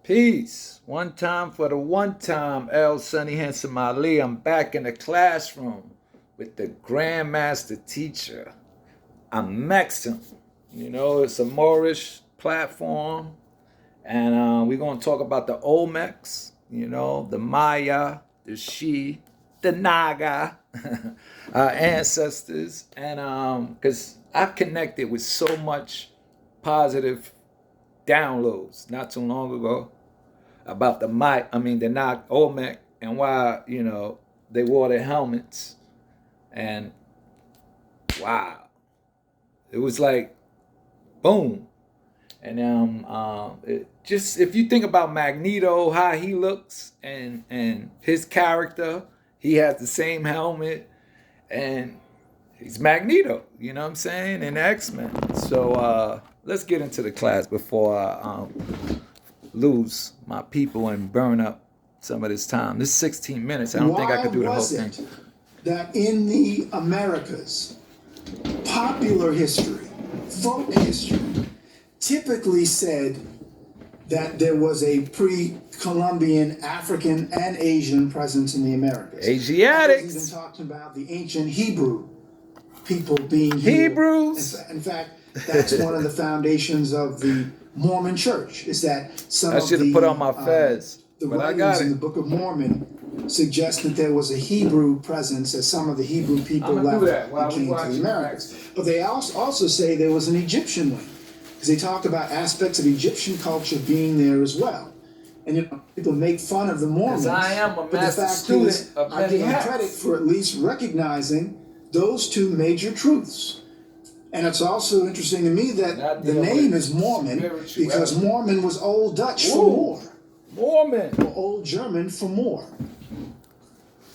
Peace. One time for the one time, L. Sunny Handsome Ali. I'm back in the classroom with the Grandmaster teacher. I'm Maxim. You know, it's a Moorish platform. And we're going to talk about the Olmecs, you know, the Maya, the She, the Naga, our ancestors. And because I've connected with so much positive downloads not too long ago about the Nag Olmec and why, you know, they wore their helmets. And wow, it was like, boom. And just if you think about Magneto, how he looks and his character, he has the same helmet and he's Magneto, you know what I'm saying, in X-Men. So let's get into the class before I lose my people and burn up some of this time. This is 16 minutes. I don't think I could do the whole thing. Why was it that in the Americas, popular history, folk history, typically said that there was a pre-Columbian African and Asian presence in the Americas? Asiatics. Even talking about the ancient Hebrew people being Hebrews. In fact, that's one of the foundations of the Mormon Church, is that some I of should have put on my fez, the but I writings got in the it. Book of Mormon suggest that there was a Hebrew presence as some of the Hebrew people I'm gonna do that left while and we came to watch the Americas. But they also say there was an Egyptian wing, because they talk about aspects of Egyptian culture being there as well. And you know, people make fun of the Mormons, I am a but the master fact student is, of I many give them hats. credit for at least recognizing those two major truths. And it's also interesting to me that the name is Mormon because Mormon was Old Dutch for more. Mormon. Or Old German for more.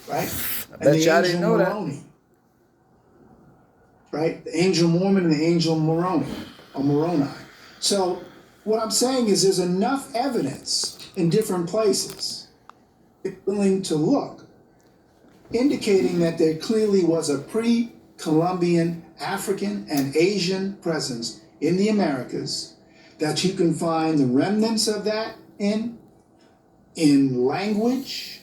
Right? I bet y'all didn't know that. Moroni. Right? The angel Mormon and the angel Moroni, or Moroni. So what I'm saying is there's enough evidence in different places willing to look, indicating that there clearly was a pre-Columbian African and Asian presence in the Americas, that you can find the remnants of that in language,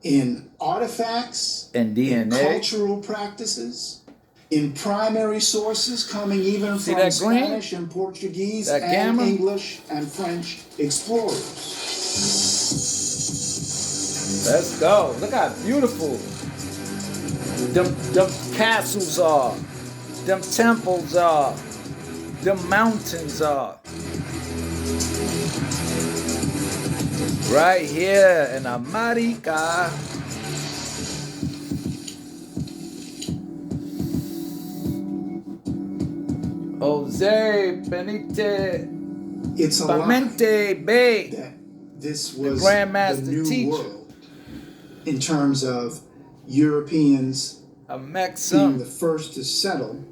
in artifacts, and DNA, in cultural practices, in primary sources coming even from Spanish and Portuguese and English and French explorers. Let's go. Look how beautiful them castles are, them temples are, them mountains are. Right here in America. Jose Benite. It's a P.Bey. that this was the Grandmaster the new teacher. World in terms of Europeans being the first to settle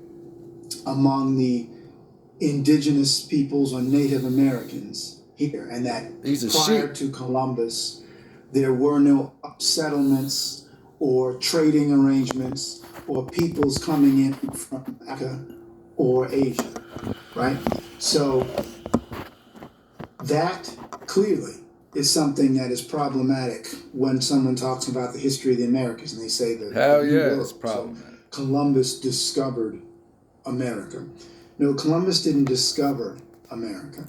among the indigenous peoples or Native Americans here, and that prior to Columbus there were no settlements or trading arrangements or peoples coming in from Africa or Asia, right? So that clearly is something that is problematic when someone talks about the history of the Americas and they say that it's problematic. So Columbus discovered America. No, Columbus didn't discover America.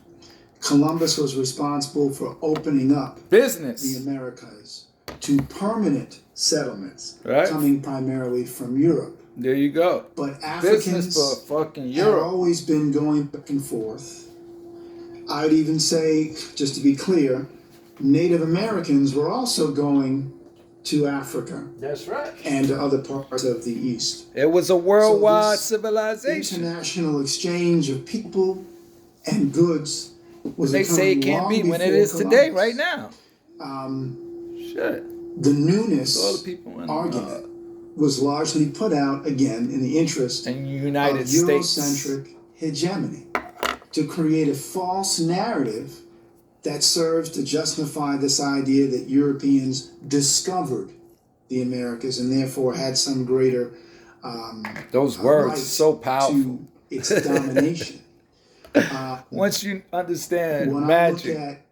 Columbus was responsible for opening up the Americas to permanent settlements coming primarily from Europe. There you go. But Africans have always been going back and forth. I would even say, just to be clear, Native Americans were also going to Africa. That's right. And to other parts of the East. It was a worldwide civilization. International exchange of people and goods was they say it can't be when it is today, right now. The newness argument was largely put out again in the interest of Eurocentric hegemony to create a false narrative that serves to justify this idea that Europeans discovered the Americas and therefore had some greater those words so powerful to its domination. Once you understand when magic, I look at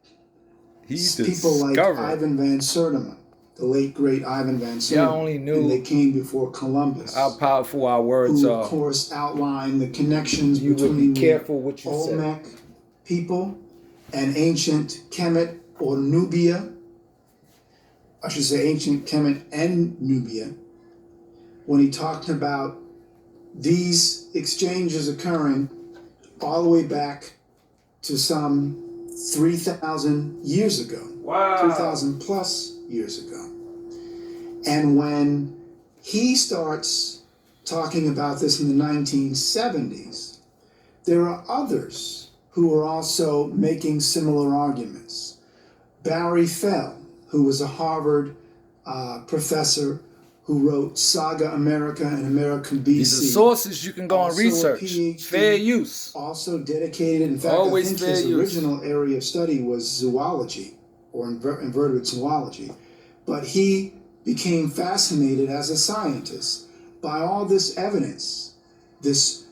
people like Ivan van Sertima, the late great Ivan van Sertima. only knew and they came before Columbus. How powerful our words who, are. Of course, outlined the connections You between would be careful what you Olmec people and ancient Kemet or Nubia. I should say ancient Kemet and Nubia. When he talked about these exchanges occurring all the way back to some 3,000 years ago. Wow. 2,000 plus years ago. And when he starts talking about this in the 1970s, there are others who are also making similar arguments. Barry Fell, who was a Harvard professor who wrote Saga America and American BC. These are sources you can go and research. Fair use. Also dedicated, in fact, Always I think fair his use. original area of study was zoology, or invertebrate zoology. But he became fascinated as a scientist by all this evidence, these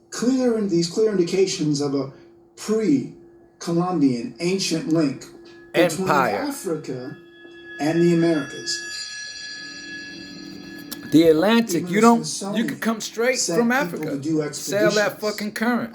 clear indications of a pre-Columbian ancient link between Africa and the Americas. The Atlantic, you can come straight from Africa. Sail that fucking current.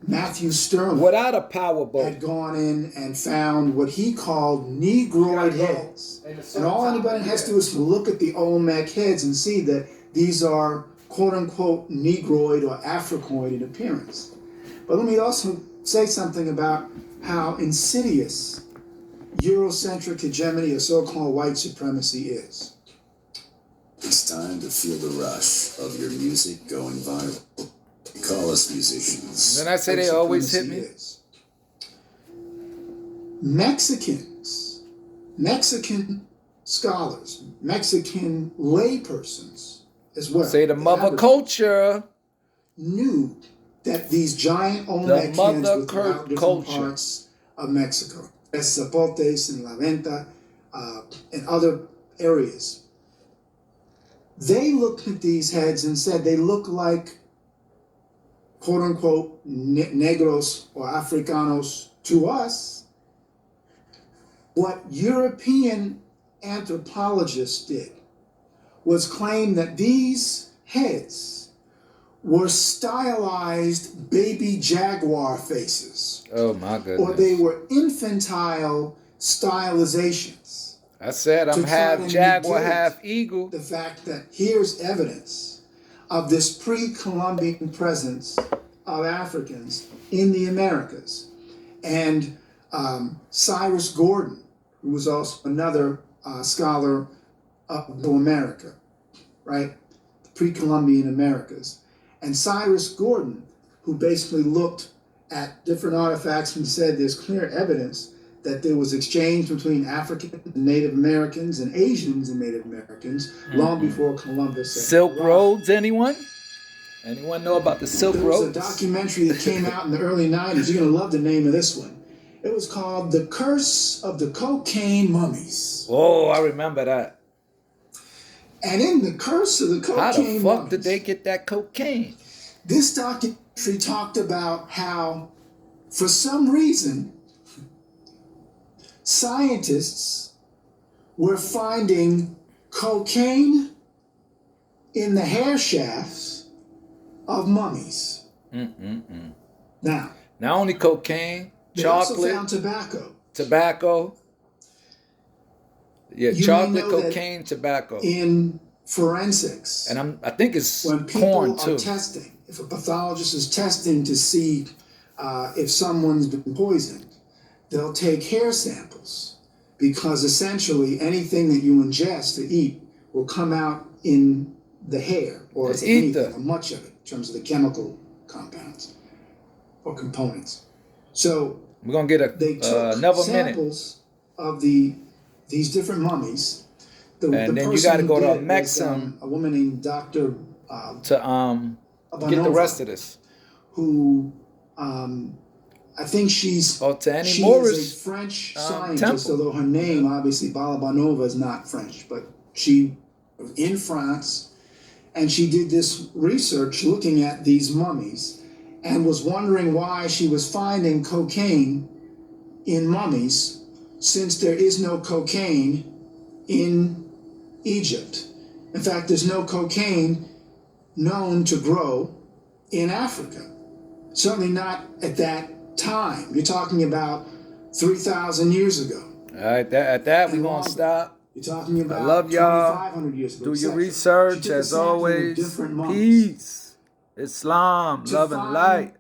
Matthew Stirling, without a power boat, had gone in and found what he called Negroid heads. And all anybody has to do is to look at the Olmec heads and see that these are quote unquote Negroid or Africoid in appearance. But let me also say something about how insidious Eurocentric hegemony or so-called white supremacy is. It's time to feel the rush of your music going viral. Call us musicians. Then I say they always hit me. Mexican scholars, Mexican laypersons as well. Say the mother culture knew that these giant Olmec heads were throughout different parts of Mexico. As Zapotes and La Venta and other areas. They looked at these heads and said they look like quote unquote negros or Africanos to us. What European anthropologists did was claim that these heads were stylized baby jaguar faces. Oh my goodness. Or they were infantile stylizations. I said I'm half jaguar, half eagle. The fact that here's evidence of this pre-Columbian presence of Africans in the Americas. And Cyrus Gordon, who was also another scholar of America, right? The pre-Columbian Americas. And Cyrus Gordon, who basically looked at different artifacts and said there's clear evidence that there was exchange between Africans and Native Americans and Asians and Native Americans long before Columbus. Silk Roads, anyone? Anyone know about the Silk Roads? There was a documentary that came out in the early 90s. You're going to love the name of this one. It was called The Curse of the Cocaine Mummies. Oh, I remember that. And in The Curse of the Cocaine Mummies... How the fuck did they get that cocaine? This documentary talked about how, for some reason, scientists were finding cocaine in the hair shafts of mummies. Now, not only cocaine, they chocolate, also found tobacco. Yeah, chocolate, cocaine, tobacco. In forensics, and I think it's when people corn are too. Testing, if a pathologist is testing to see if someone's been poisoned, they'll take hair samples because essentially anything that you ingest to eat will come out in the hair or anything, or much of it, in terms of the chemical compounds or components. So we're gonna get they took another samples of these different mummies. And then you got to go to a Mexican, a woman named Dr. to get the rest of this. Who I think she's a French scientist, although her name, obviously, Balabanova, is not French, but she was in France, and she did this research looking at these mummies and was wondering why she was finding cocaine in mummies, since there is no cocaine in Egypt. In fact, there's no cocaine known to grow in Africa. Certainly not at that time. You're talking about 3,000 years ago. All right, at that we're going to stop. You're talking about I love y'all. 2,500 years ago. Do your research as always. Peace. Islam, love and light.